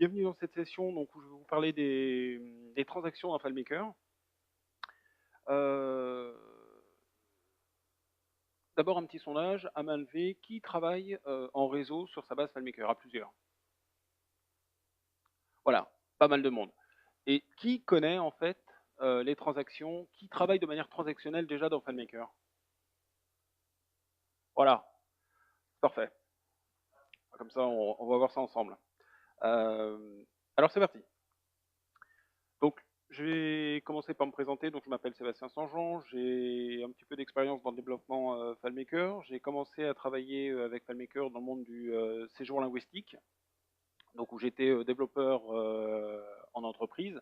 Bienvenue dans cette session donc, où je vais vous parler des transactions dans FileMaker. Euh, D'abord un petit sondage à main levée. Qui travaille en réseau sur sa base FileMaker? À plusieurs. Voilà, pas mal de monde. Et qui connaît en fait les transactions? Qui travaille de manière transactionnelle déjà dans FileMaker? Voilà, parfait. Comme ça, on va voir ça ensemble. Alors c'est parti. Donc, je vais commencer par me présenter. Donc, je m'appelle Sébastien Sanjean. J'ai un petit peu d'expérience dans le développement FileMaker. J'ai commencé à travailler avec FileMaker dans le monde du séjour linguistique, donc où j'étais développeur en entreprise.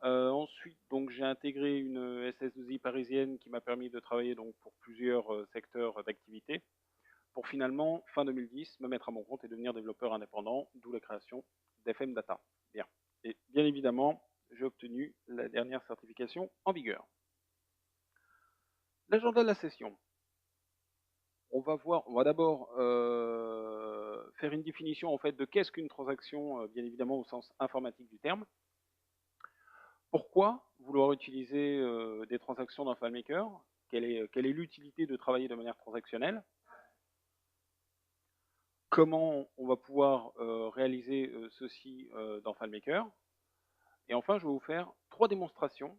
Ensuite, donc, j'ai intégré une SS2I parisienne qui m'a permis de travailler donc pour plusieurs secteurs d'activité, pour finalement, fin 2010, me mettre à mon compte et devenir développeur indépendant, d'où la création d'FM Data. Bien. Et bien évidemment, j'ai obtenu la dernière certification en vigueur. L'agenda de la session. On va d'abord faire une définition en fait de qu'est-ce qu'une transaction, bien évidemment au sens informatique du terme. Pourquoi vouloir utiliser des transactions dans FileMaker? Quelle est l'utilité de travailler de manière transactionnelle? Comment on va pouvoir réaliser ceci dans FileMaker? Et enfin, je vais vous faire 3 démonstrations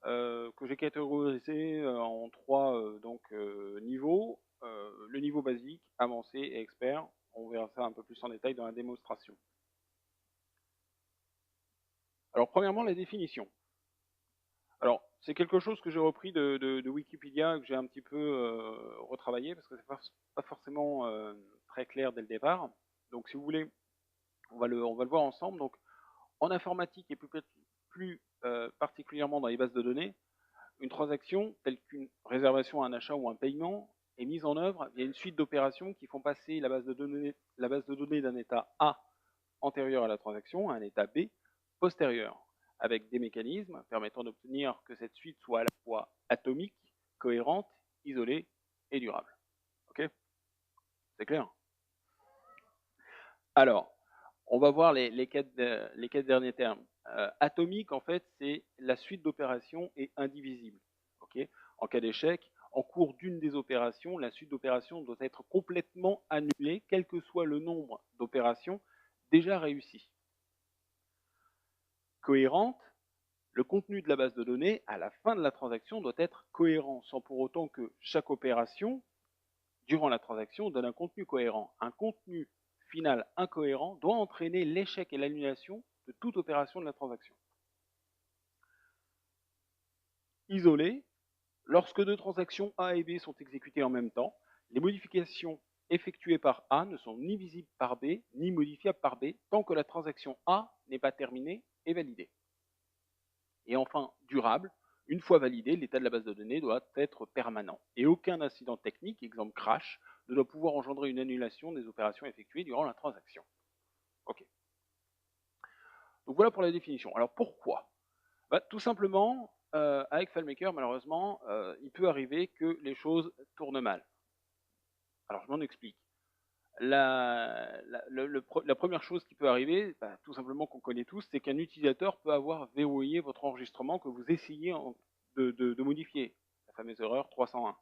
que j'ai catégorisées en 3 niveaux. Le niveau basique, avancé et expert. On verra ça un peu plus en détail dans la démonstration. Alors, premièrement, la définition. Alors, c'est quelque chose que j'ai repris de Wikipédia, que j'ai un petit peu retravaillé, parce que c'est pas forcément très clair dès le départ. Donc, si vous voulez, on va le voir ensemble. Donc, en informatique et plus particulièrement dans les bases de données, une transaction, telle qu'une réservation, un achat ou un paiement, est mise en œuvre via une suite d'opérations qui font passer la base de données d'un état A antérieur à la transaction à un état B postérieur, avec des mécanismes permettant d'obtenir que cette suite soit à la fois atomique, cohérente, isolée et durable. Ok? C'est clair? Alors, on va voir les 4 derniers termes. Atomique, en fait, c'est la suite d'opérations est indivisible. Okay, en cas d'échec, en cours d'une des opérations, la suite d'opérations doit être complètement annulée, quel que soit le nombre d'opérations déjà réussies. Cohérente, le contenu de la base de données, à la fin de la transaction, doit être cohérent, sans pour autant que chaque opération, durant la transaction, donne un contenu cohérent. Un contenu final incohérent doit entraîner l'échec et l'annulation de toute opération de la transaction. Isolé, lorsque deux transactions A et B sont exécutées en même temps, les modifications effectuées par A ne sont ni visibles par B, ni modifiables par B, tant que la transaction A n'est pas terminée et validée. Et enfin, durable, une fois validé, l'état de la base de données doit être permanent. Et aucun incident technique, exemple crash, ne doit pouvoir engendrer une annulation des opérations effectuées durant la transaction. Ok. Donc voilà pour la définition. Alors pourquoi? Tout simplement, avec FileMaker, malheureusement, il peut arriver que les choses tournent mal. Alors je m'en explique. La première chose qui peut arriver, tout simplement qu'on connaît tous, c'est qu'un utilisateur peut avoir verrouillé votre enregistrement que vous essayez de modifier, la fameuse erreur 301.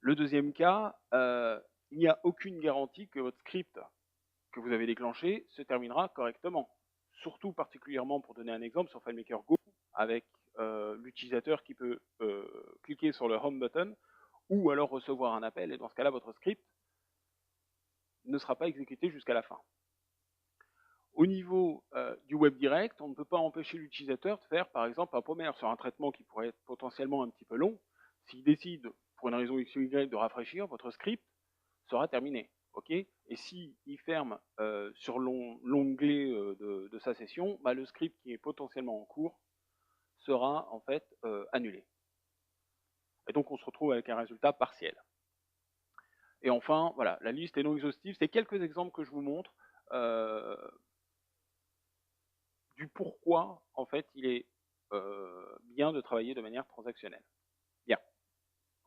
Le deuxième cas, il n'y a aucune garantie que votre script que vous avez déclenché se terminera correctement. Surtout particulièrement, pour donner un exemple, sur FileMaker Go, avec l'utilisateur qui peut cliquer sur le Home button, ou alors recevoir un appel, et dans ce cas-là, votre script ne sera pas exécuté jusqu'à la fin. Au niveau du web direct, on ne peut pas empêcher l'utilisateur de faire, par exemple, un pommer sur un traitement qui pourrait être potentiellement un petit peu long. S'il décide, pour une raison X ou Y, de rafraîchir, votre script sera terminé. Okay, et s'il ferme sur l'onglet de sa session, le script qui est potentiellement en cours sera en fait annulé. Et donc on se retrouve avec un résultat partiel. Et enfin, voilà, la liste est non exhaustive. C'est quelques exemples que je vous montre du pourquoi, en fait, il est bien de travailler de manière transactionnelle. Bien.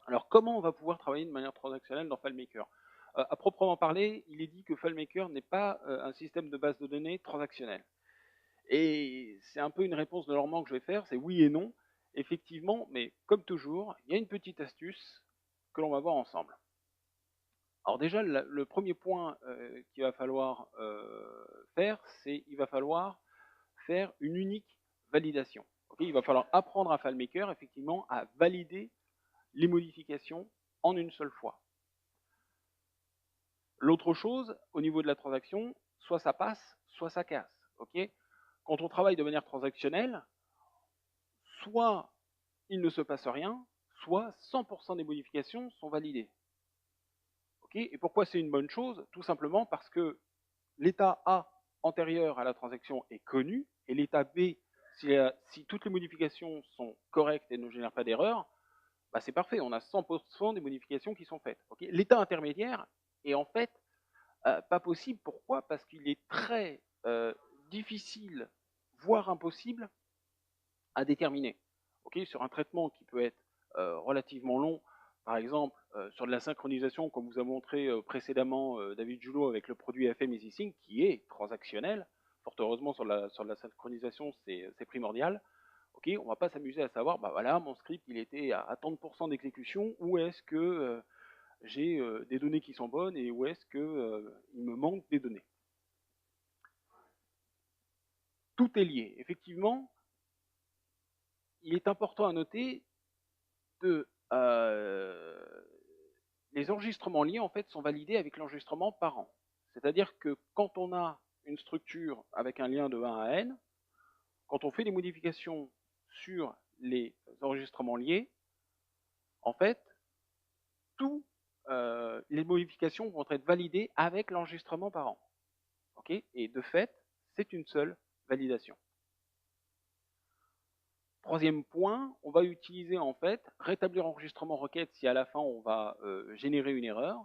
Alors, comment on va pouvoir travailler de manière transactionnelle dans FileMaker? À proprement parler, il est dit que FileMaker n'est pas un système de base de données transactionnel. Et c'est un peu une réponse de Normand que je vais faire, c'est oui et non, effectivement, mais comme toujours, il y a une petite astuce que l'on va voir ensemble. Alors déjà, le premier point qu'il va falloir faire, c'est il va falloir faire une unique validation. Okay, il va falloir apprendre à FileMaker, effectivement, à valider les modifications en une seule fois. L'autre chose, au niveau de la transaction, soit ça passe, soit ça casse. Okay, quand on travaille de manière transactionnelle, soit il ne se passe rien, soit 100% des modifications sont validées. Okay, et pourquoi c'est une bonne chose? Tout simplement parce que l'état A antérieur à la transaction est connu, et l'état B, si toutes les modifications sont correctes et ne génèrent pas d'erreur, bah c'est parfait, on a 100% des modifications qui sont faites. Okay, l'état intermédiaire est en fait pas possible. Pourquoi? Parce qu'il est très difficile, voire impossible, à déterminer. Okay, sur un traitement qui peut être relativement long, par exemple sur de la synchronisation, comme vous a montré précédemment David Julot avec le produit FM EasySync, qui est transactionnel. Fort heureusement, sur la synchronisation, c'est primordial. Okay, on ne va pas s'amuser à savoir, bah voilà, mon script il était à tant de pourcents d'exécution, où est-ce que j'ai des données qui sont bonnes et où est-ce que il me manque des données. Tout est lié. Effectivement, il est important à noter que les enregistrements liés en fait sont validés avec l'enregistrement parent. C'est-à-dire que quand on a une structure avec un lien de 1 à n, quand on fait des modifications sur les enregistrements liés, en fait, toutes les modifications vont être validées avec l'enregistrement parent. Okay, et de fait, c'est une seule validation. Troisième point, on va utiliser en fait rétablir enregistrement requête si à la fin on va générer une erreur.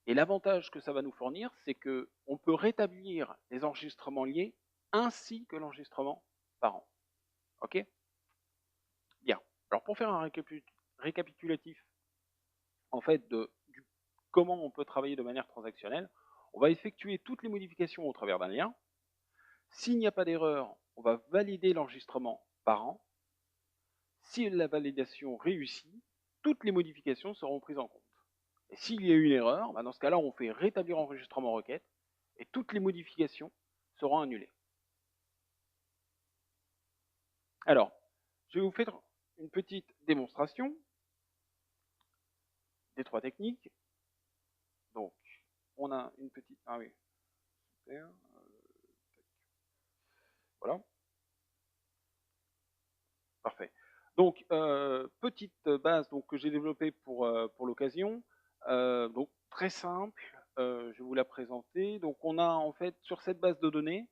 Et l'avantage que ça va nous fournir, c'est qu'on peut rétablir les enregistrements liés ainsi que l'enregistrement parent. Ok? Bien. Alors pour faire un récapitulatif en fait de comment on peut travailler de manière transactionnelle, on va effectuer toutes les modifications au travers d'un lien. S'il n'y a pas d'erreur, on va valider l'enregistrement parent. Si la validation réussit, toutes les modifications seront prises en compte. Et s'il y a une erreur, bah dans ce cas-là, on fait rétablir enregistrement requête et toutes les modifications seront annulées. Alors, je vais vous faire une petite démonstration des trois techniques. Donc, on a une petite... Ah oui, super. Voilà. Parfait. Donc, petite base donc, que j'ai développée pour l'occasion. Donc, très simple. Je vais vous la présenter. Donc, on a en fait sur cette base de données,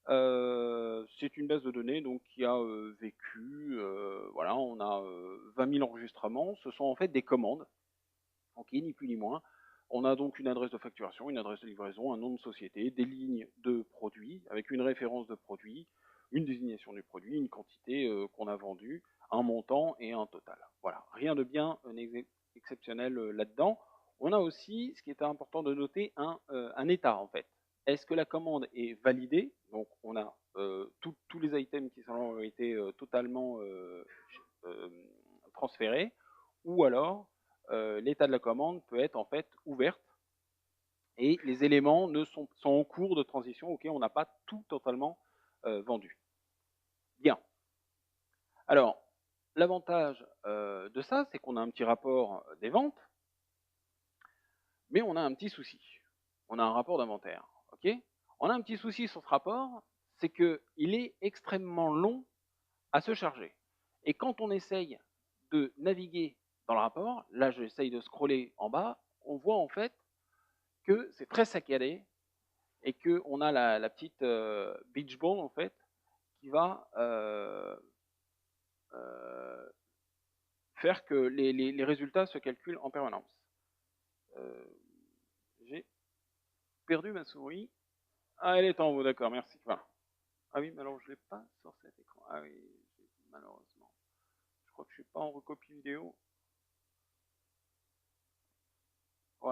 c'est une base de données donc, qui a vécu, voilà, on a 20 000 enregistrements. Ce sont en fait des commandes, ok, ni plus ni moins. On a donc une adresse de facturation, une adresse de livraison, un nom de société, des lignes de produits avec une référence de produit, une désignation du produit, une quantité qu'on a vendue, un montant et un total. Voilà, rien de bien exceptionnel là-dedans. On a aussi, ce qui est important de noter, un état en fait. Est-ce que la commande est validée? Donc on a tous les items qui ont été totalement transférés, ou alors l'état de la commande peut être en fait ouverte et les éléments sont en cours de transition, ok, on n'a pas tout totalement vendu. Bien. Alors, l'avantage de ça, c'est qu'on a un petit rapport des ventes, mais on a un petit souci. On a un rapport d'inventaire, ok? On a un petit souci sur ce rapport, c'est qu'il est extrêmement long à se charger. Et quand on essaye de naviguer dans le rapport, là j'essaye de scroller en bas, on voit en fait que c'est très saccadé et qu'on a la petite beach ball en fait qui va faire que les résultats se calculent en permanence. J'ai perdu ma souris. Ah, elle est en haut, d'accord, merci. Voilà. Ah oui, mais alors je ne l'ai pas sur cet écran. Ah oui, malheureusement. Je crois que je ne suis pas en recopie vidéo.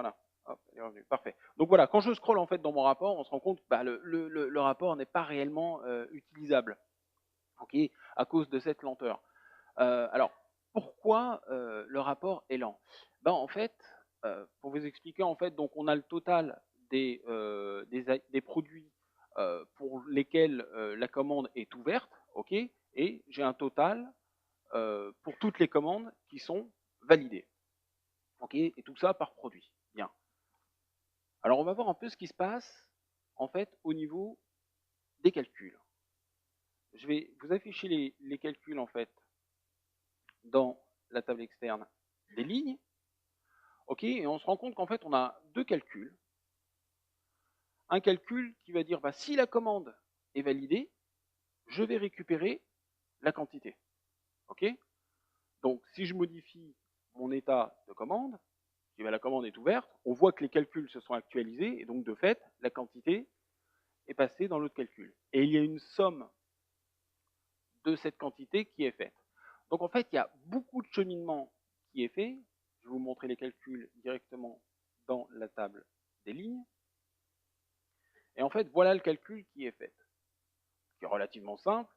Voilà. Hop, elle est revenue. Parfait. Donc voilà, quand je scrolle en fait dans mon rapport, on se rend compte que bah, le rapport n'est pas réellement utilisable, ok, à cause de cette lenteur. Alors, pourquoi le rapport est lent? Ben, en fait, pour vous expliquer, en fait, donc on a le total des produits pour lesquels la commande est ouverte, ok, et j'ai un total pour toutes les commandes qui sont validées, ok, et tout ça par produit. Bien. Alors, on va voir un peu ce qui se passe en fait au niveau des calculs. Je vais vous afficher les calculs en fait dans la table externe des lignes. Ok, et on se rend compte qu'en fait, on a deux calculs. Un calcul qui va dire, bah, si la commande est validée, je vais récupérer la quantité. Ok, donc, si je modifie mon état de commande, si la commande est ouverte, on voit que les calculs se sont actualisés, et donc, de fait, la quantité est passée dans l'autre calcul. Et il y a une somme de cette quantité qui est faite. Donc, en fait, il y a beaucoup de cheminement qui est fait. Je vais vous montrer les calculs directement dans la table des lignes. Et en fait, voilà le calcul qui est fait, qui est relativement simple.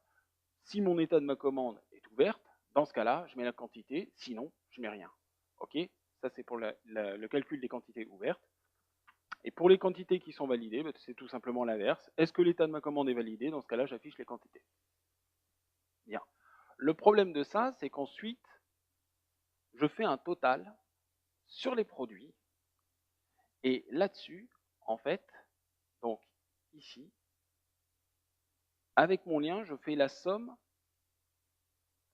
Si mon état de ma commande est ouverte, dans ce cas-là, je mets la quantité, sinon, je mets rien. Ok, ça c'est pour le calcul des quantités ouvertes. Et pour les quantités qui sont validées, c'est tout simplement l'inverse. Est-ce que l'état de ma commande est validé? Dans ce cas-là, j'affiche les quantités. Bien. Le problème de ça, c'est qu'ensuite, je fais un total sur les produits. Et là-dessus, en fait, donc ici, avec mon lien, je fais la somme.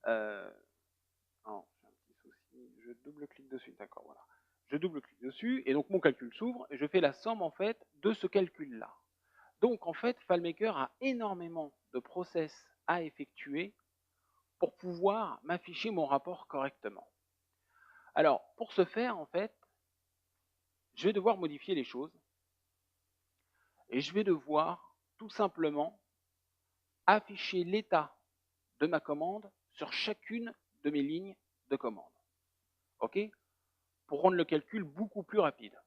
Non, j'ai un petit souci. Je double-clique dessus. D'accord, voilà. Je double-clique dessus et donc mon calcul s'ouvre et je fais la somme en fait de ce calcul-là. Donc en fait, FileMaker a énormément de process à effectuer pour pouvoir m'afficher mon rapport correctement. Alors, pour ce faire, en fait, je vais devoir modifier les choses et je vais devoir tout simplement afficher l'état de ma commande sur chacune de mes lignes de commande. OK? Pour rendre le calcul beaucoup plus rapide.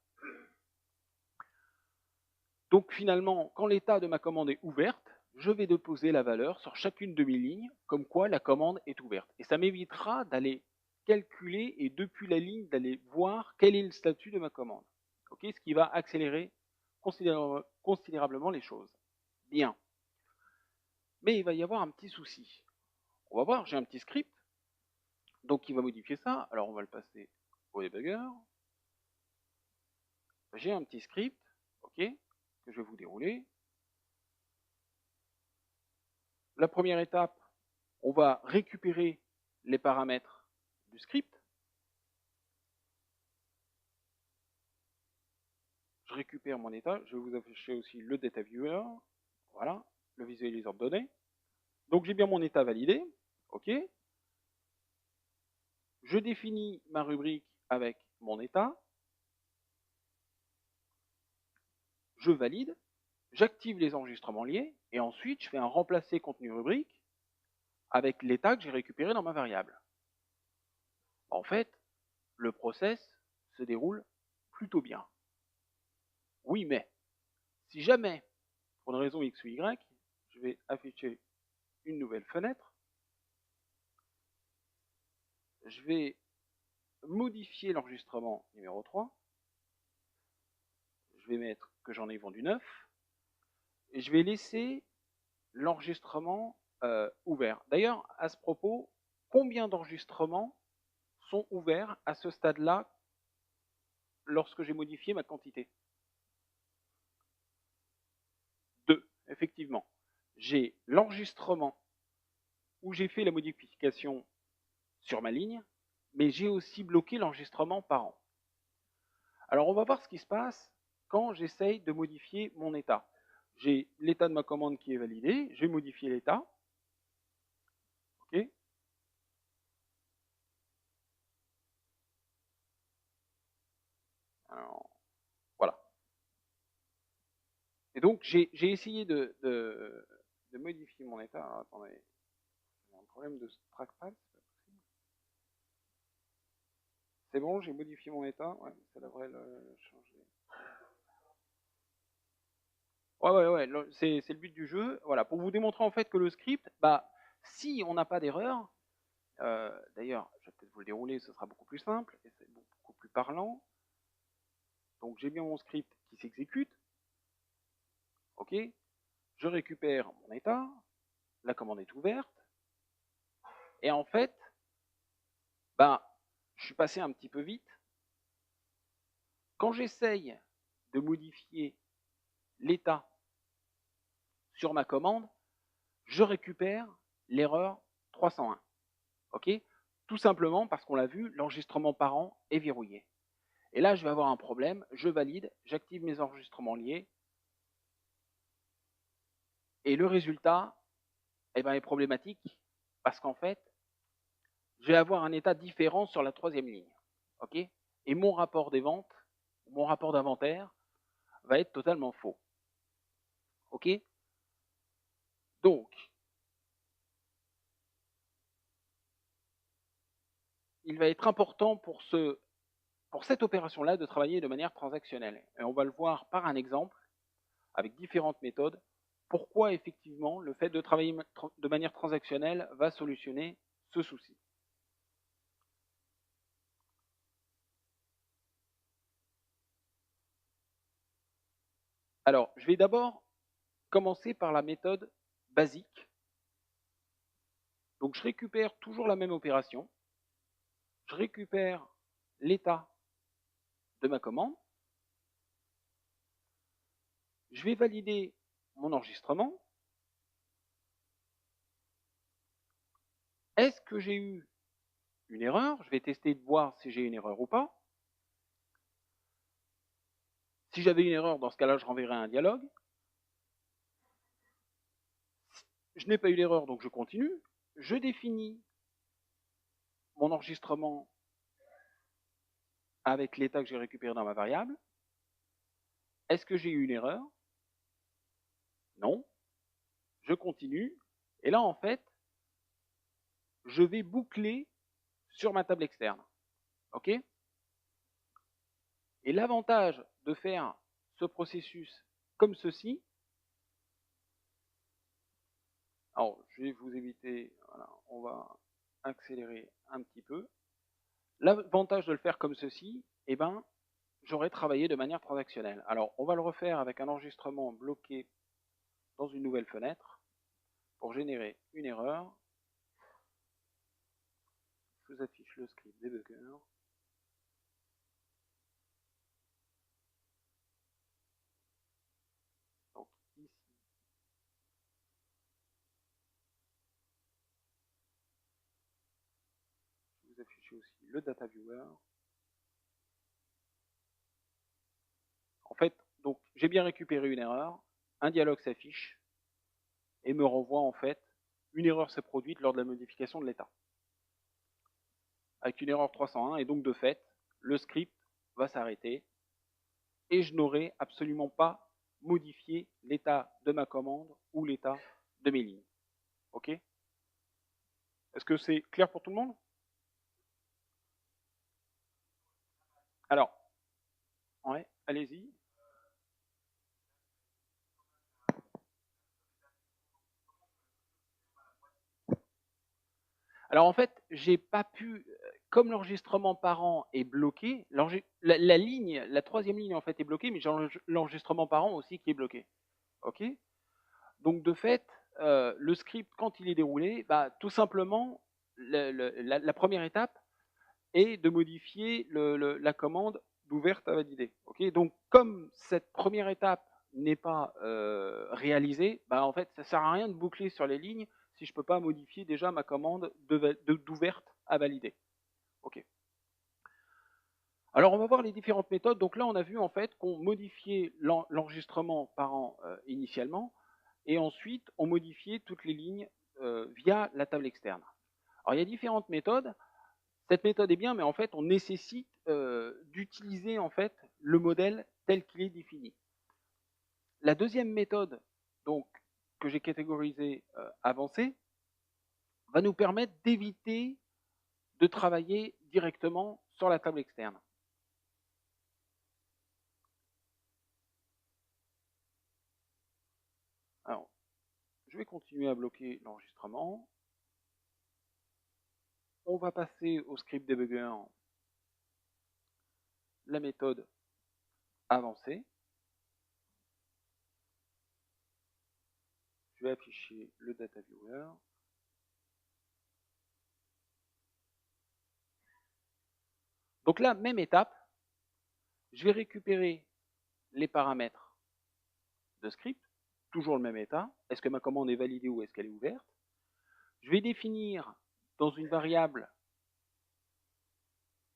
Donc finalement, quand l'état de ma commande est ouverte, je vais déposer la valeur sur chacune de mes lignes, comme quoi la commande est ouverte. Et ça m'évitera d'aller calculer et depuis la ligne d'aller voir quel est le statut de ma commande. Okay, ce qui va accélérer considérablement les choses. Bien. Mais il va y avoir un petit souci. On va voir, j'ai un petit script, donc qui va modifier ça. Alors on va le passer au debugger. J'ai un petit script, ok, que je vais vous dérouler. La première étape, on va récupérer les paramètres du script. Je récupère mon état. Je vais vous afficher aussi le data viewer. Voilà, le visualiseur de données. Donc j'ai bien mon état validé. OK. Je définis ma rubrique avec mon état. Je valide. J'active les enregistrements liés. Et ensuite, je fais un remplacer contenu rubrique avec l'état que j'ai récupéré dans ma variable. En fait, le process se déroule plutôt bien. Oui, mais si jamais, pour une raison X ou Y, je vais afficher une nouvelle fenêtre. Je vais modifier l'enregistrement numéro 3. Je vais mettre que j'en ai vendu 9. Et je vais laisser l'enregistrement ouvert. D'ailleurs, à ce propos, combien d'enregistrements sont ouverts à ce stade-là lorsque j'ai modifié ma quantité? 2, effectivement. J'ai l'enregistrement où j'ai fait la modification sur ma ligne, mais j'ai aussi bloqué l'enregistrement par an. Alors on va voir ce qui se passe quand j'essaye de modifier mon état. J'ai l'état de ma commande qui est validé, je vais modifier l'état. OK. Alors, voilà. Et donc j'ai essayé de modifier mon état. Alors, attendez, j'ai un problème de trackpad, c'est pas possible. C'est bon, j'ai modifié mon état. Ouais, ça devrait le changer. Ouais, c'est le but du jeu. Voilà, pour vous démontrer en fait que le script, bah, si on n'a pas d'erreur, d'ailleurs, je vais peut-être vous le dérouler, ce sera beaucoup plus simple et c'est beaucoup plus parlant. Donc j'ai bien mon script qui s'exécute. Ok, je récupère mon état, la commande est ouverte, et en fait, bah, je suis passé un petit peu vite. Quand j'essaye de modifier l'état sur ma commande, je récupère l'erreur 301. Ok, tout simplement parce qu'on l'a vu, l'enregistrement parent est verrouillé. Et là, je vais avoir un problème, je valide, j'active mes enregistrements liés, et le résultat eh ben, est problématique parce qu'en fait, je vais avoir un état différent sur la troisième ligne. Ok, et mon rapport des ventes, mon rapport d'inventaire va être totalement faux. Ok, donc, il va être important pour cette opération-là de travailler de manière transactionnelle. Et on va le voir par un exemple, avec différentes méthodes, pourquoi effectivement le fait de travailler de manière transactionnelle va solutionner ce souci. Alors, je vais d'abord commencer par la méthode basique. Donc, je récupère toujours la même opération. Je récupère l'état de ma commande. Je vais valider mon enregistrement. Est-ce que j'ai eu une erreur? Je vais tester de voir si j'ai une erreur ou pas. Si j'avais une erreur, dans ce cas-là, je renverrai un dialogue. Je n'ai pas eu l'erreur, donc je continue. Je définis mon enregistrement avec l'état que j'ai récupéré dans ma variable. Est-ce que j'ai eu une erreur? Non. Je continue. Et là, en fait, je vais boucler sur ma table externe. OK? Et l'avantage de faire ce processus comme ceci, alors je vais vous éviter, voilà, on va accélérer un petit peu. L'avantage de le faire comme ceci, eh ben, j'aurais travaillé de manière transactionnelle. Alors, on va le refaire avec un enregistrement bloqué dans une nouvelle fenêtre pour générer une erreur. Je vous affiche le script debugger. Donc ici, je vous affiche aussi le data viewer. En fait, donc j'ai bien récupéré une erreur, un dialogue s'affiche et me renvoie en fait une erreur s'est produite lors de la modification de l'état. Avec une erreur 301 et donc de fait, le script va s'arrêter et je n'aurai absolument pas modifié l'état de ma commande ou l'état de mes lignes. Ok? Est-ce que c'est clair pour tout le monde? Alors, ouais, allez-y. Alors en fait, j'ai pas pu, comme l'enregistrement parent est bloqué, la ligne, la troisième ligne en fait est bloquée, mais j'ai l'enregistrement parent aussi qui est bloqué. Ok? Donc de fait, le script quand il est déroulé, bah, tout simplement, la première étape est de modifier la commande d'ouverte à valider. Ok? Donc comme cette première étape n'est pas réalisée, bah, en fait, ça sert à rien de boucler sur les lignes si je ne peux pas modifier déjà ma commande d'ouverte à valider. Ok. Alors on va voir les différentes méthodes. Donc là, on a vu en fait qu'on modifiait l'enregistrement parent initialement, et ensuite on modifiait toutes les lignes via la table externe. Alors il y a différentes méthodes. Cette méthode est bien, mais en fait on nécessite d'utiliser en fait le modèle tel qu'il est défini. La deuxième méthode, donc que j'ai catégorisée avancée, va nous permettre d'éviter de travailler directement sur la table externe. Alors, je vais continuer à bloquer l'enregistrement. On va passer au script debugger, la méthode avancée. Je vais afficher le data viewer. Donc là, même étape, je vais récupérer les paramètres de script, toujours le même état. Est-ce que ma commande est validée ou est-ce qu'elle est ouverte? Je vais définir dans une variable,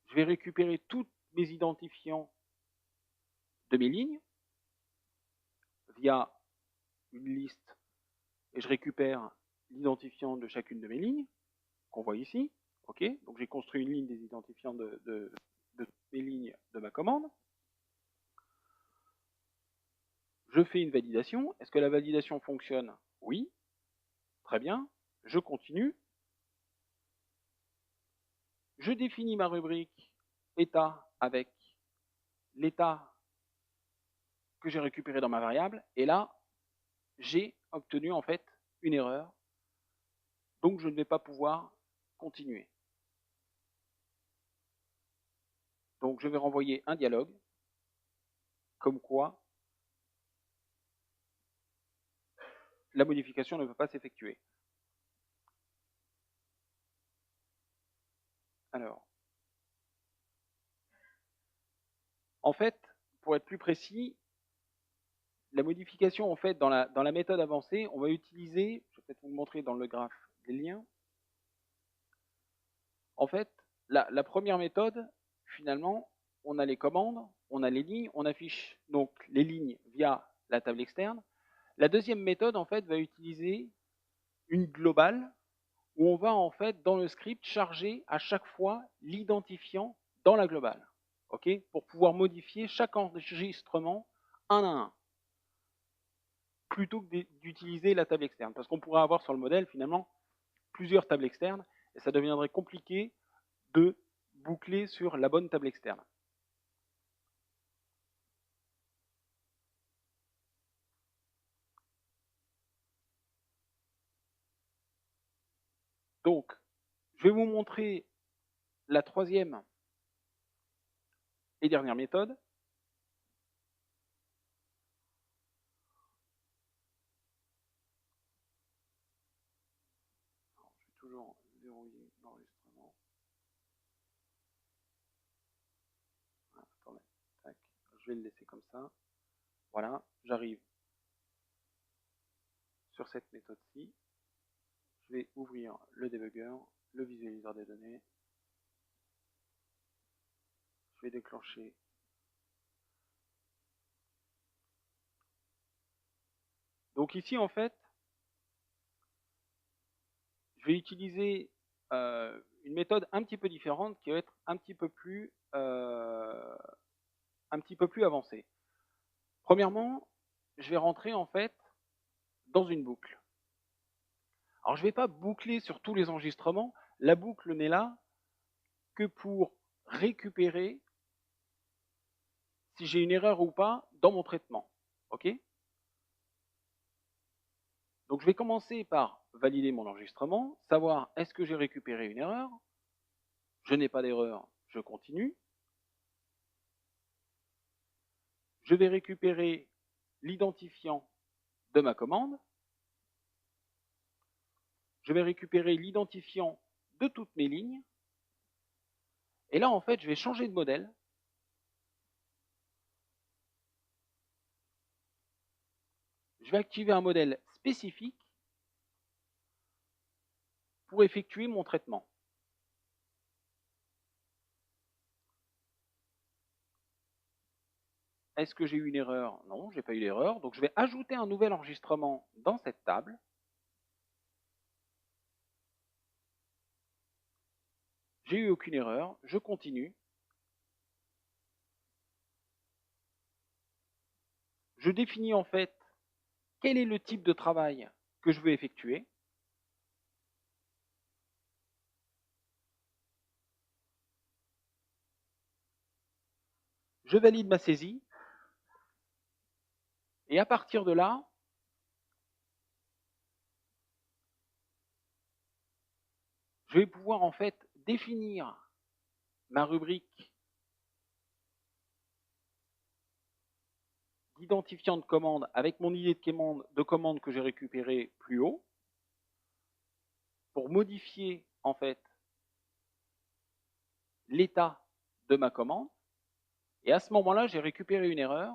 je vais récupérer tous mes identifiants de mes lignes via une liste et je récupère l'identifiant de chacune de mes lignes qu'on voit ici. Ok, donc j'ai construit une ligne des identifiants de mes lignes de ma commande. Je fais une validation. Est-ce que la validation fonctionne? Oui. Très bien. Je continue. Je définis ma rubrique état avec l'état que j'ai récupéré dans ma variable. Et là, j'ai obtenu en fait une erreur. Donc je ne vais pas pouvoir continuer. Donc je vais renvoyer un dialogue comme quoi la modification ne peut pas s'effectuer. Alors, en fait, pour être plus précis, la modification en fait dans la méthode avancée, on va utiliser, je vais peut-être vous montrer dans le graphe des liens. En fait, la première méthode, finalement, on a les commandes, on a les lignes, on affiche donc les lignes via la table externe. La deuxième méthode, en fait, va utiliser une globale où on va, en fait, dans le script, charger à chaque fois l'identifiant dans la globale, ok, pour pouvoir modifier chaque enregistrement un à un, plutôt que d'utiliser la table externe. Parce qu'on pourrait avoir sur le modèle, finalement, plusieurs tables externes, et ça deviendrait compliqué de boucler sur la bonne table externe. Donc, je vais vous montrer la troisième et dernière méthode. Alors, je vais toujours verrouiller l'enregistrement. Attendez, tac. Je vais le laisser comme ça. Voilà, j'arrive sur cette méthode-ci. Je vais ouvrir le debugger, le visualiseur des données. Je vais déclencher. Donc ici, en fait, je vais utiliser une méthode un petit peu différente qui va être un petit peu plus avancée. Premièrement, je vais rentrer en fait dans une boucle. Alors je ne vais pas boucler sur tous les enregistrements, la boucle n'est là que pour récupérer si j'ai une erreur ou pas dans mon traitement. Ok? Donc je vais commencer par valider mon enregistrement, savoir est-ce que j'ai récupéré une erreur. Je n'ai pas d'erreur, je continue. Je vais récupérer l'identifiant de ma commande. Je vais récupérer l'identifiant de toutes mes lignes. Et là, en fait, je vais changer de modèle. Je vais activer un modèle spécifique pour effectuer mon traitement. Est-ce que j'ai eu une erreur? Non, je n'ai pas eu d'erreur. Donc je vais ajouter un nouvel enregistrement dans cette table. J'ai eu aucune erreur, je continue. Je définis en fait quel est le type de travail que je veux effectuer. je valide ma saisie, et à partir de là, je vais pouvoir en fait définir ma rubrique d'identifiant de commande avec mon idée de commande que j'ai récupérée plus haut, pour modifier en fait l'état de ma commande. Et à ce moment-là, j'ai récupéré une erreur.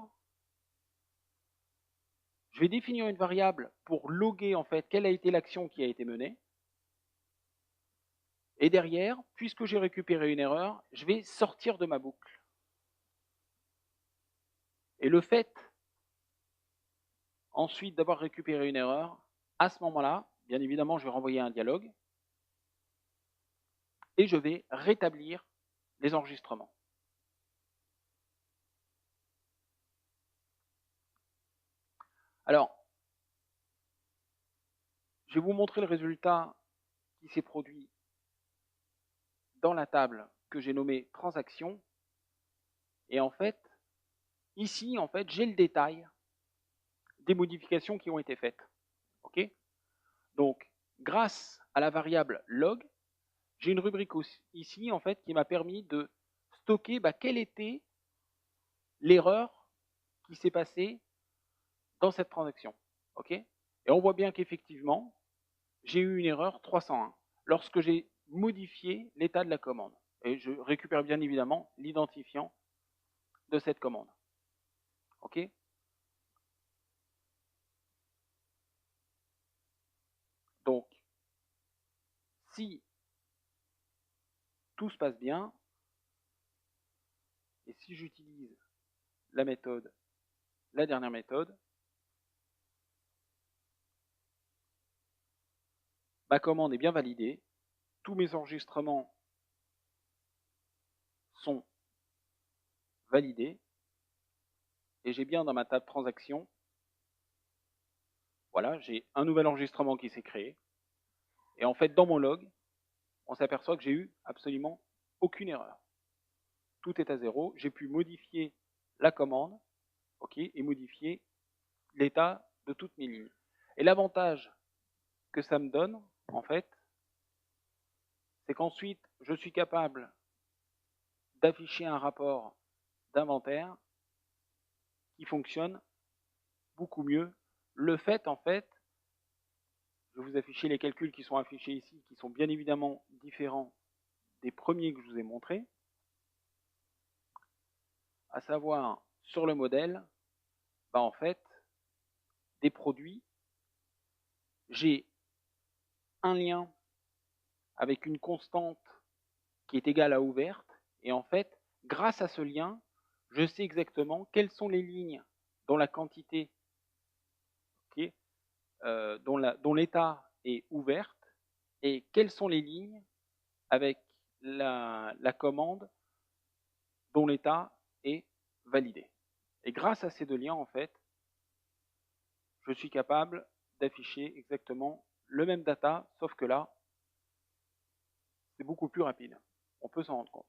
Je vais définir une variable pour loguer en fait quelle a été l'action qui a été menée. Et derrière, puisque j'ai récupéré une erreur, je vais sortir de ma boucle. Et le fait ensuite d'avoir récupéré une erreur, à ce moment-là, bien évidemment, je vais renvoyer un dialogue et je vais rétablir les enregistrements. Alors, je vais vous montrer le résultat qui s'est produit dans la table que j'ai nommée transaction. Et en fait, ici, en fait, j'ai le détail des modifications qui ont été faites. OK ? Donc, grâce à la variable log, j'ai une rubrique ici, en fait, qui m'a permis de stocker quelle était l'erreur qui s'est passée dans cette transaction. OK ? Et on voit bien qu'effectivement, j'ai eu une erreur 301 lorsque j'ai modifié l'état de la commande. Et je récupère bien évidemment l'identifiant de cette commande. OK ? Donc, si tout se passe bien, et si j'utilise la méthode, la dernière méthode, ma commande est bien validée, tous mes enregistrements sont validés, et j'ai bien dans ma table transaction, voilà, j'ai un nouvel enregistrement qui s'est créé, et en fait dans mon log, on s'aperçoit que j'ai eu absolument aucune erreur. Tout est à zéro, j'ai pu modifier la commande, OK, et modifier l'état de toutes mes lignes. Et l'avantage que ça me donne, en fait, c'est qu'ensuite, je suis capable d'afficher un rapport d'inventaire qui fonctionne beaucoup mieux. Le fait, en fait, je vais vous afficher les calculs qui sont affichés ici, qui sont bien évidemment différents des premiers que je vous ai montrés, à savoir, sur le modèle, en fait, des produits, j'ai un lien avec une constante qui est égale à ouverte, et en fait, grâce à ce lien, je sais exactement quelles sont les lignes dont la quantité, okay, dont l'état est ouverte, et quelles sont les lignes avec la commande dont l'état est validé. Et grâce à ces deux liens, en fait, je suis capable d'afficher exactement le même data, sauf que là, c'est beaucoup plus rapide. On peut s'en rendre compte.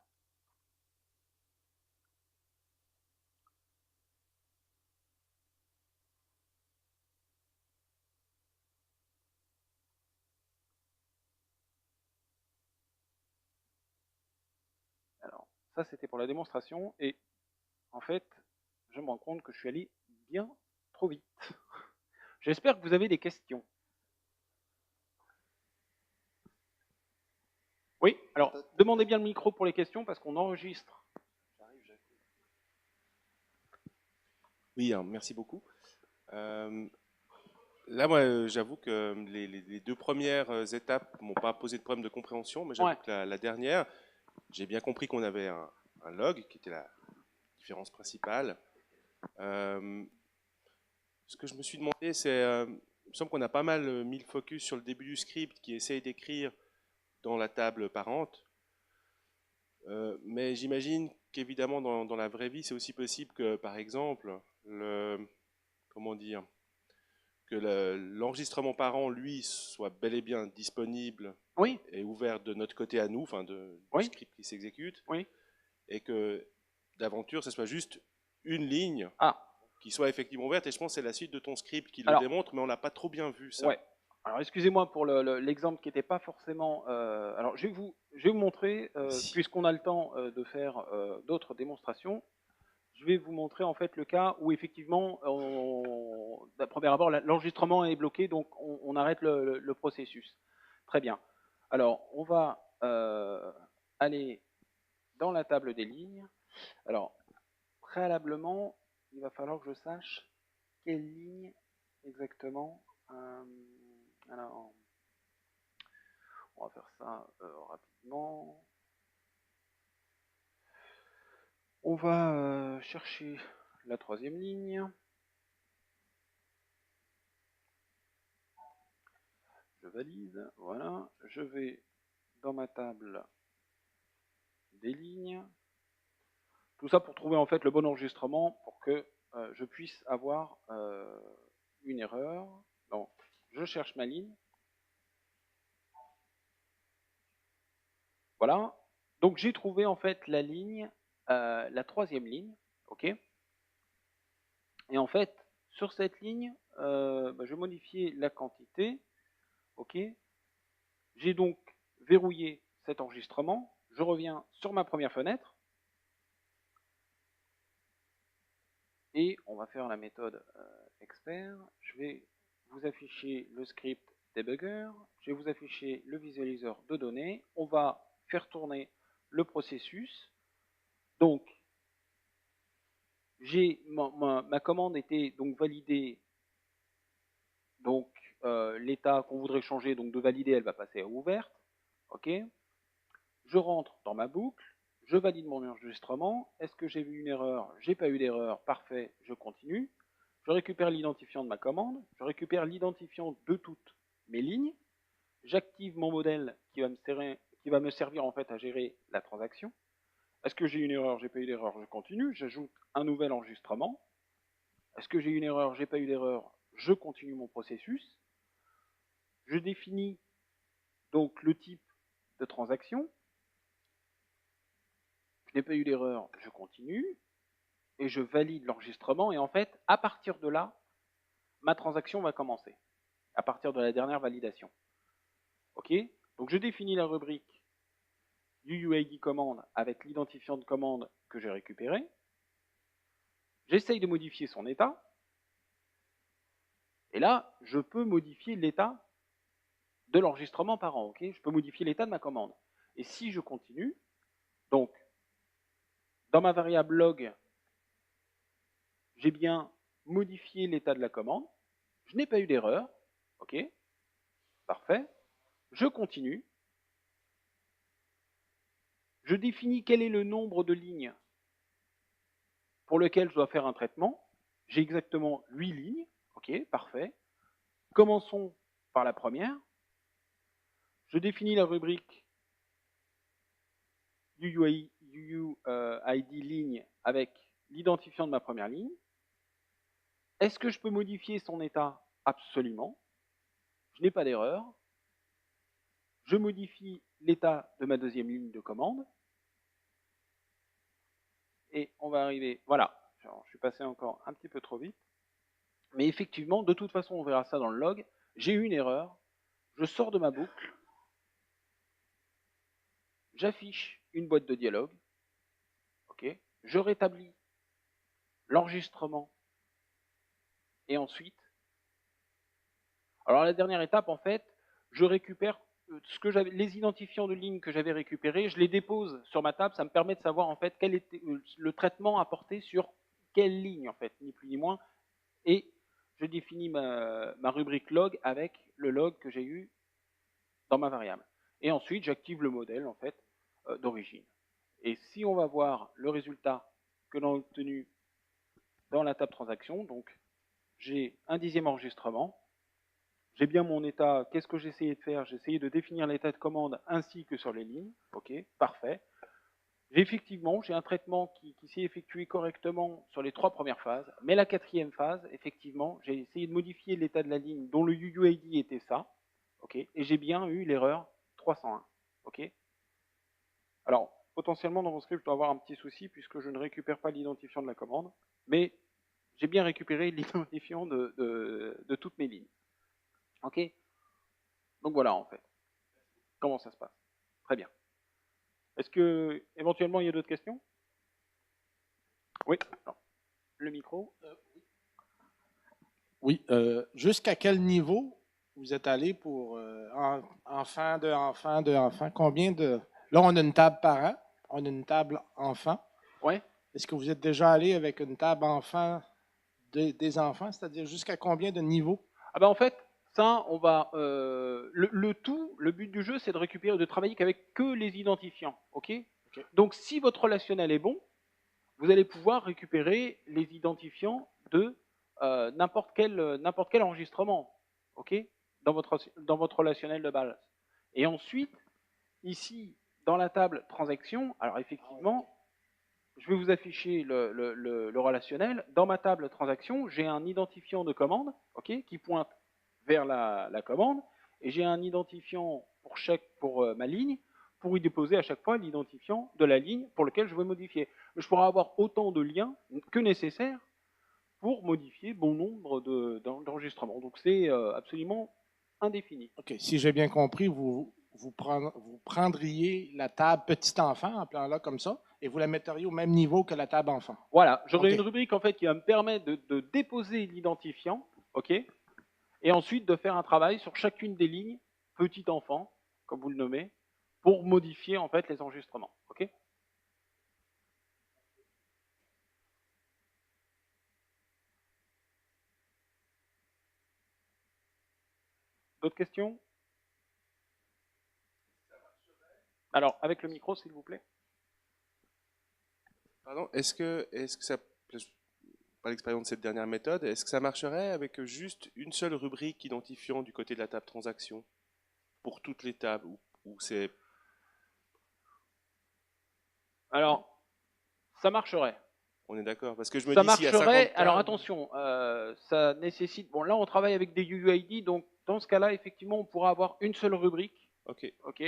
Alors, ça, c'était pour la démonstration. Et en fait, je me rends compte que je suis allé bien trop vite. J'espère que vous avez des questions. Oui, alors, demandez bien le micro pour les questions parce qu'on enregistre. Oui, hein, merci beaucoup. Là, moi, j'avoue que les deux premières étapes m'ont pas posé de problème de compréhension, mais j'avoue Ouais. que la dernière, j'ai bien compris qu'on avait un log qui était la différence principale. Euh, Ce que je me suis demandé, c'est, il me semble qu'on a pas mal mis le focus sur le début du script qui essaye d'écrire dans la table parente. Mais j'imagine qu'évidemment, dans la vraie vie, c'est aussi possible que, par exemple, comment dire, que l'enregistrement parent, lui, soit bel et bien disponible Oui, et ouvert de notre côté à nous, enfin du oui, script qui s'exécute, oui, et que d'aventure, ce soit juste une ligne Ah, qui soit effectivement ouverte. Et je pense que c'est la suite de ton script qui le alors, démontre, mais on l'a pas trop bien vu ça. ouais. Alors, excusez-moi pour l'exemple qui n'était pas forcément. Alors, je vais vous montrer, Si. puisqu'on a le temps de faire d'autres démonstrations, je vais vous montrer en fait le cas où effectivement, d'un premier abord, l'enregistrement est bloqué, donc on arrête le processus. Très bien. Alors, on va aller dans la table des lignes. Alors, préalablement, il va falloir que je sache quelle ligne exactement. Alors, on va faire ça rapidement. On va chercher la troisième ligne. Je valide, voilà. Je vais dans ma table des lignes. Tout ça pour trouver en fait le bon enregistrement pour que je puisse avoir une erreur. Donc, je cherche ma ligne. Voilà. Donc, j'ai trouvé en fait la ligne, la troisième ligne. OK. Et en fait, sur cette ligne, je vais modifier la quantité. OK. J'ai donc verrouillé cet enregistrement. Je reviens sur ma première fenêtre. Et on va faire la méthode expert. Je vais vous afficher le script debugger. Je vais vous afficher le visualiseur de données. On va faire tourner le processus. Donc, ma commande était donc validée. Donc, l'état qu'on voudrait changer, donc de valider, elle va passer à ouverte. OK. Je rentre dans ma boucle. Je valide mon enregistrement. Est-ce que j'ai vu une erreur? J'ai pas eu d'erreur. Parfait. Je continue. Je récupère l'identifiant de ma commande. Je récupère l'identifiant de toutes mes lignes. J'active mon modèle qui va me servir en fait à gérer la transaction. Est-ce que j'ai une erreur? J'ai pas eu d'erreur. Je continue. J'ajoute un nouvel enregistrement. Est-ce que j'ai une erreur? J'ai pas eu d'erreur. Je continue mon processus. Je définis donc le type de transaction. Je n'ai pas eu d'erreur. Je continue. Et je valide l'enregistrement. Et en fait, à partir de là, ma transaction va commencer. À partir de la dernière validation. OK. Donc je définis la rubrique UUID commande avec l'identifiant de commande que j'ai récupéré. J'essaye de modifier son état. Et là, je peux modifier l'état de l'enregistrement par an. OK. Je peux modifier l'état de ma commande. Et si je continue, donc dans ma variable log, j'ai bien modifié l'état de la commande. Je n'ai pas eu d'erreur. OK. Parfait. Je continue. Je définis quel est le nombre de lignes pour lequel je dois faire un traitement. J'ai exactement 8 lignes. OK, parfait. Commençons par la première. Je définis la rubrique UUID ligne avec l'identifiant de ma première ligne. Est-ce que je peux modifier son état? Absolument. Je n'ai pas d'erreur. Je modifie l'état de ma deuxième ligne de commande. Et on va arriver, voilà, je suis passé encore un petit peu trop vite. Mais effectivement, de toute façon, on verra ça dans le log. J'ai eu une erreur. Je sors de ma boucle. J'affiche une boîte de dialogue. OK. Je rétablis l'enregistrement. Et ensuite, alors la dernière étape, en fait, je récupère les identifiants de lignes que j'avais récupérés, je les dépose sur ma table. Ça me permet de savoir en fait quel était le traitement apporté sur quelle ligne, en fait, ni plus ni moins. Et je définis ma rubrique log avec le log que j'ai eu dans ma variable. Et ensuite, j'active le modèle en fait d'origine. Et si on va voir le résultat que l'on a obtenu dans la table transaction, donc j'ai un dixième enregistrement, j'ai bien mon état. Qu'est-ce que j'ai essayé de faire? J'ai essayé de définir l'état de commande ainsi que sur les lignes. OK, parfait. Effectivement, j'ai un traitement qui s'est effectué correctement sur les trois premières phases, mais la quatrième phase, effectivement, j'ai essayé de modifier l'état de la ligne dont le UUID était ça, ok, et j'ai bien eu l'erreur 301. Ok. Alors, potentiellement dans mon script, je dois avoir un petit souci puisque je ne récupère pas l'identifiant de la commande, mais j'ai bien récupéré l'identifiant de toutes mes lignes. Ok? Donc voilà en fait. Comment ça se passe? Très bien. Est-ce que éventuellement il y a d'autres questions? Oui. Alors, le micro. Oui, jusqu'à quel niveau vous êtes allé pour enfant, deux enfants, deux enfants? Combien de... Là, on a une table parent, on a une table enfant. Ouais. Est-ce que vous êtes déjà allé avec une table enfant des enfants, c'est-à-dire jusqu'à combien de niveaux? Ah ben en fait, ça, on va le but du jeu, c'est de récupérer, de travailler qu'avec que les identifiants, ok? Donc si votre relationnel est bon, vous allez pouvoir récupérer les identifiants de n'importe quel enregistrement, ok? Dans votre relationnel de base. Et ensuite, ici, dans la table transaction, alors effectivement, je vais vous afficher le relationnel. Dans ma table transaction, j'ai un identifiant de commande, ok, qui pointe vers la commande, et j'ai un identifiant pour ma ligne, pour y déposer à chaque fois l'identifiant de la ligne pour lequel je veux modifier. Je pourrais avoir autant de liens que nécessaire pour modifier bon nombre d'enregistrements. Donc c'est absolument indéfini. OK. Si j'ai bien compris, vous prendriez la table petit enfant, en plan là comme ça, et vous la metteriez au même niveau que la table enfant. Voilà, j'aurai OK. une rubrique en fait qui va me permettre de déposer l'identifiant, ok, et ensuite de faire un travail sur chacune des lignes, petit enfant, comme vous le nommez, pour modifier en fait les enregistrements, ok. D'autres questions? Alors, avec le micro, s'il vous plaît. Pardon, est-ce que ça, par l'expérience de cette dernière méthode, est-ce que ça marcherait avec juste une seule rubrique identifiant du côté de la table transaction pour toutes les tables ou c'est... Alors, ça marcherait. On est d'accord? Parce que je me Ça dis s'il y a 50 marcherait. tables... Alors attention, ça nécessite. Bon, là, on travaille avec des UUID, donc dans ce cas-là, effectivement, on pourra avoir une seule rubrique, Ok, ok,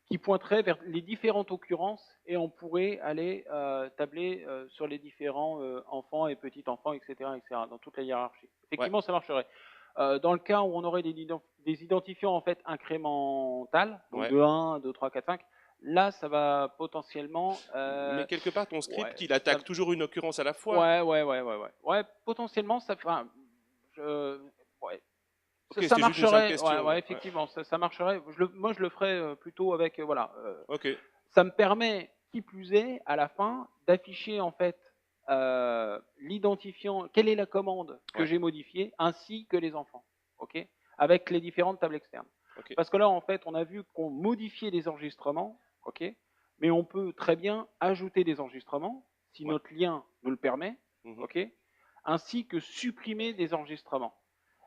qui pointerait vers les différentes occurrences, et on pourrait aller tabler sur les différents enfants et petits-enfants, etc., etc., dans toute la hiérarchie. Effectivement, ça marcherait. Dans le cas où on aurait des identifiants en fait incrémentales, donc ouais. de 1, 2, 3, 4, 5, là, ça va potentiellement. Mais quelque part, ton script, Ouais, il attaque toujours une occurrence à la fois. Ouais, potentiellement, ça. Enfin, ouais. Ok, Ça c'était juste une simple marcherait. question. Ouais, effectivement, ça marcherait. Moi, je le ferais plutôt avec. Voilà. Ok, Ça me permet, qui plus est, à la fin, d'afficher en fait l'identifiant, quelle est la commande que ouais, j'ai modifiée, ainsi que les enfants, ok, avec les différentes tables externes. ok, Parce que là, en fait, on a vu qu'on modifiait les enregistrements, ok, mais on peut très bien ajouter des enregistrements si ouais. notre lien nous le permet, Mhm. ok, ainsi que supprimer des enregistrements.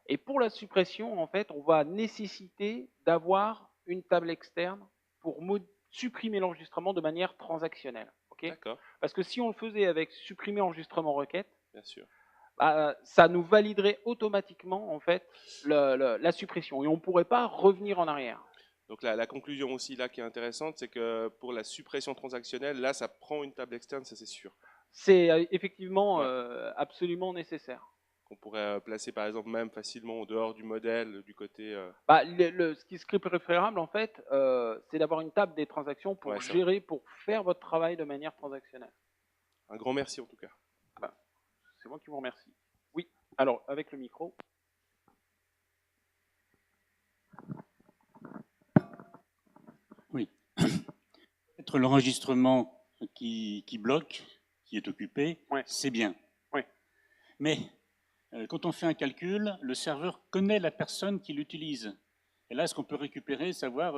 Et pour la suppression, en fait, on va nécessiter d'avoir une table externe pour supprimer l'enregistrement de manière transactionnelle. Okay, D'accord, parce que si on le faisait avec supprimer enregistrement requête, bien sûr. bah, ça nous validerait automatiquement en fait la suppression et on ne pourrait pas revenir en arrière. Donc la conclusion aussi là qui est intéressante, c'est que pour la suppression transactionnelle, là, ça prend une table externe, ça c'est sûr. C'est effectivement Ouais. absolument nécessaire. Qu'on pourrait placer par exemple même facilement en dehors du modèle, du côté... Bah, ce qui serait préférable en fait, c'est d'avoir une table des transactions pour Ouais, c'est vrai. gérer, pour faire votre travail de manière transactionnelle. Un grand merci en tout cas. Bah, c'est moi qui vous remercie. Oui, alors avec le micro. Oui. Être l'enregistrement qui bloque, qui est occupé, Ouais. c'est bien. Ouais. Mais quand on fait un calcul, le serveur connaît la personne qui l'utilise. Et là, est-ce qu'on peut récupérer, savoir,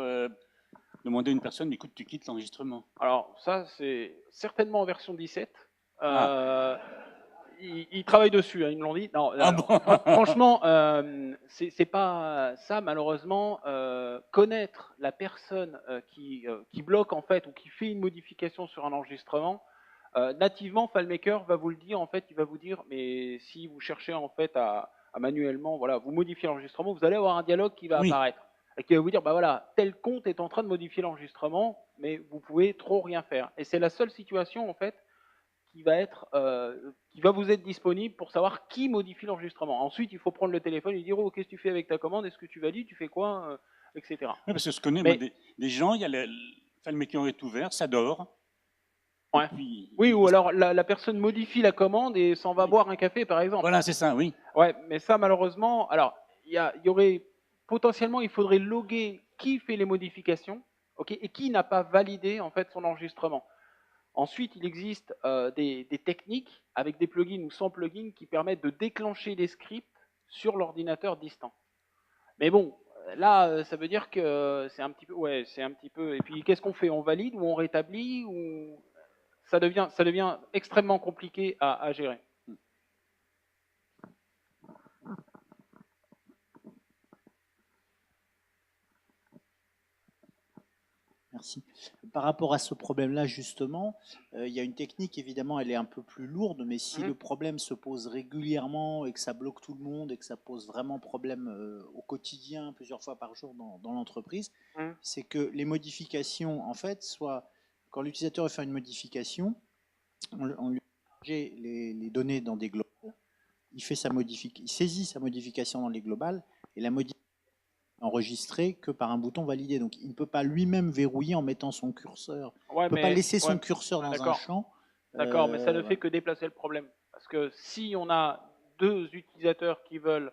demander à une personne, écoute, tu quittes l'enregistrement? Alors ça, c'est certainement en version 17. Ah. Ils travaillent dessus, hein, ils me l'ont dit. Non, Ah bon? franchement, c'est pas ça malheureusement. Connaître la personne qui bloque en fait ou qui fait une modification sur un enregistrement, nativement FileMaker va vous le dire en fait. Il va vous dire, mais si vous cherchez en fait à manuellement, voilà, vous modifiez l'enregistrement, vous allez avoir un dialogue qui va Oui. apparaître. et qui va vous dire, bah voilà, tel compte est en train de modifier l'enregistrement, mais vous pouvez trop rien faire. Et c'est la seule situation, en fait, qui va vous être disponible pour savoir qui modifie l'enregistrement. Ensuite, il faut prendre le téléphone et lui dire, oh, qu'est-ce que tu fais avec ta commande, est-ce que tu valides, tu fais quoi, etc. Oui, parce que je connais Mais- moi, des gens, il y a le mécanisme est ouvert, ça dort. Ouais. Et puis, Oui, ou alors la personne modifie la commande et s'en va boire un café, par exemple. Voilà, c'est ça, oui. Ouais, mais ça, malheureusement, alors, il y aurait potentiellement, il faudrait loguer qui fait les modifications, ok, et qui n'a pas validé en fait son enregistrement. Ensuite, il existe des techniques avec des plugins ou sans plugins qui permettent de déclencher des scripts sur l'ordinateur distant. Mais bon, là, ça veut dire que c'est un petit peu, ouais, c'est un petit peu. Et puis, qu'est-ce qu'on fait? On valide ou on rétablit ou ça devient extrêmement compliqué à gérer. Merci. Par rapport à ce problème-là, justement, il y a une technique, évidemment, elle est un peu plus lourde, mais si le problème se pose régulièrement et que ça bloque tout le monde et que ça pose vraiment problème au quotidien, plusieurs fois par jour dans l'entreprise, c'est que les modifications, en fait, soit quand l'utilisateur veut faire une modification, on lui charge les données dans des globales, il saisit sa modification dans les globales et la modification enregistré que par un bouton validé. Donc il ne peut pas lui-même verrouiller en mettant son curseur. Il ne peut pas laisser son curseur dans un champ. D'accord, mais ça ne fait que déplacer le problème. Parce que si on a deux utilisateurs qui veulent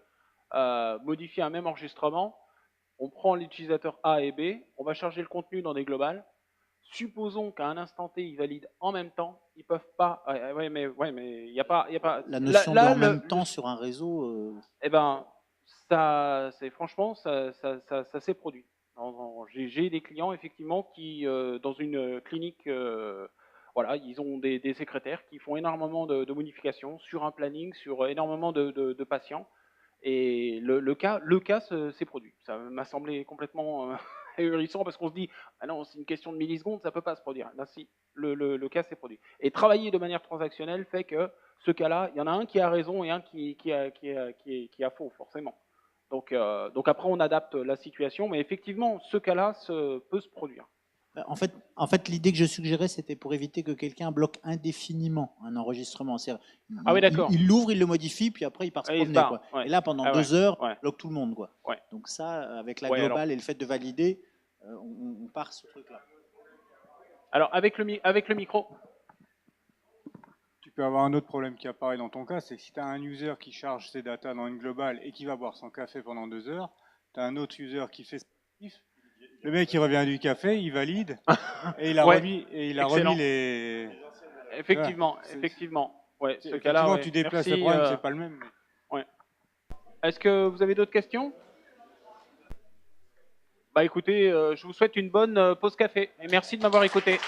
modifier un même enregistrement, on prend l'utilisateur A et B, on va charger le contenu dans des globales. Supposons qu'à un instant T, ils valident en même temps, ils peuvent pas. Ouais, mais il n'y a pas, La notion de en même temps sur un réseau. Eh ben, ça, c'est franchement, ça s'est produit. J'ai des clients effectivement qui, dans une clinique, voilà, ils ont des secrétaires qui font énormément de modifications sur un planning, sur énormément de patients. Et le cas s'est produit. Ça m'a semblé complètement ahurissant parce qu'on se dit, ah non, c'est une question de millisecondes, ça peut pas se produire. Là, si, le cas s'est produit. Et travailler de manière transactionnelle fait que ce cas-là, il y en a un qui a raison et un qui a faux, forcément. Donc après, on adapte la situation, mais effectivement, ce cas-là peut se produire. En fait, l'idée que je suggérais, c'était pour éviter que quelqu'un bloque indéfiniment un enregistrement. Ah oui, d'accord. Il l'ouvre, il le modifie, puis après, il part se promener. Quoi. Ouais. Et là, pendant 2 heures, il bloque tout le monde. Quoi. Ouais. Donc ça, avec la globale et le fait de valider, on part ce truc-là. Alors, avec le micro. Tu peux avoir un autre problème qui apparaît dans ton cas, c'est que si tu as un user qui charge ses datas dans une globale et qui va boire son café pendant 2 heures, tu as un autre user qui fait le mec il revient du café, il valide et il a remis les. Effectivement, effectivement. Ouais, ce cas-là. Effectivement, tu déplaces le problème, c'est pas le même. Mais... Ouais. Est-ce que vous avez d'autres questions? Bah écoutez, je vous souhaite une bonne pause café et merci de m'avoir écouté.